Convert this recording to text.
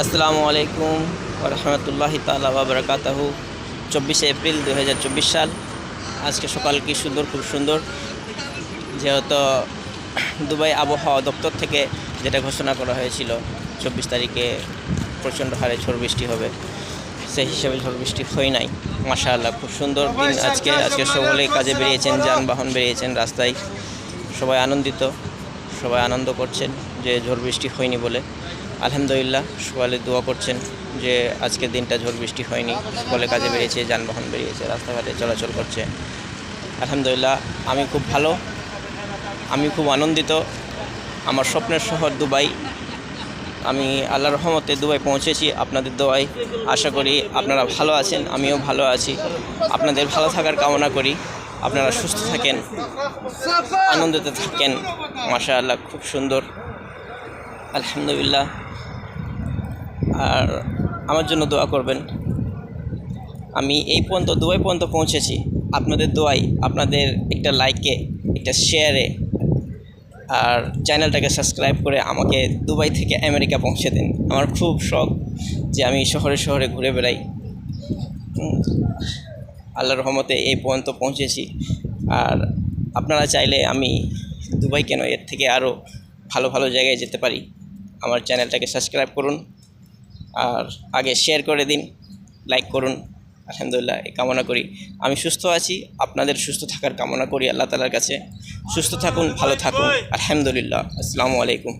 আসসালামু আলাইকুম ওয়া রাহমাতুল্লাহি তাআলা ওয়া বারাকাতুহু। 24 এপ্রিল 2024 সাল। আজকে সকাল কি সুন্দর, খুব সুন্দর। যেহেতু দুবাই আবহাওয়া দপ্তর থেকে যেটা ঘোষণা করা হয়েছিল 24 তারিখে প্রচণ্ড হারে ঝড় বৃষ্টি হবে, সেই হিসেবে ঝড় বৃষ্টি হয় নাই। মাশাআল্লাহ, খুব সুন্দর দিন আজকে সকলেই কাজে বেরিয়েছেন, যানবাহন বেরিয়েছেন রাস্তায়, সবাই আনন্দিত, সবাই আনন্দ করছেন যে ঝড় বৃষ্টি হয়নি বলে। আলহামদুলিল্লাহ, সকালে দোয়া করছেন যে আজকের দিনটা ঝড় বৃষ্টি হয়নি, সকলে কাজে বেরিয়েছে, যানবাহন বেরিয়েছে, রাস্তাঘাটে চলাচল করছে। আলহামদুলিল্লাহ, আমি খুব ভালো, আমি খুব আনন্দিত। আমার স্বপ্নের শহর দুবাই, আমি আল্লাহর রহমতে দুবাই পৌঁছেছি আপনাদের দোয়ায়। আশা করি আপনারা ভালো আছেন, আমিও ভালো আছি। আপনাদের ভালো থাকার কামনা করি, আপনারা সুস্থ থাকেন, আনন্দিত থাকেন। মাশাআল্লাহ, খুব সুন্দর, আলহামদুলিল্লাহ। আর আমার জন্য দোয়া করবেন। আমি এই পর্যন্ত দুবাই পর্যন্ত পৌঁছেছি আপনাদের দোয়াই, আপনাদের একটা লাইকে, একটা শেয়ারে, আর চ্যানেলটাকে সাবস্ক্রাইব করে আমাকে দুবাই থেকে আমেরিকা পৌঁছে দিন। আমার খুব শখ যে আমি শহরে শহরে ঘুরে বেড়াই। আল্লাহর রহমতে এই পর্যন্ত পৌঁছেছি। আর আপনারা চাইলে আমি দুবাই কেন, এর থেকে আরও ভালো ভালো জায়গায় যেতে পারি। আমার চ্যানেলটাকে সাবস্ক্রাইব করুন, আর আগে শেয়ার করে দিন, লাইক করুন। আলহামদুলিল্লাহ, এই কামনা করি। আমি সুস্থ আছি, আপনাদের সুস্থ থাকার কামনা করি আল্লাহ তাআলার কাছে। সুস্থ থাকুন, ভালো থাকুন। আলহামদুলিল্লাহ। আসসালামু আলাইকুম।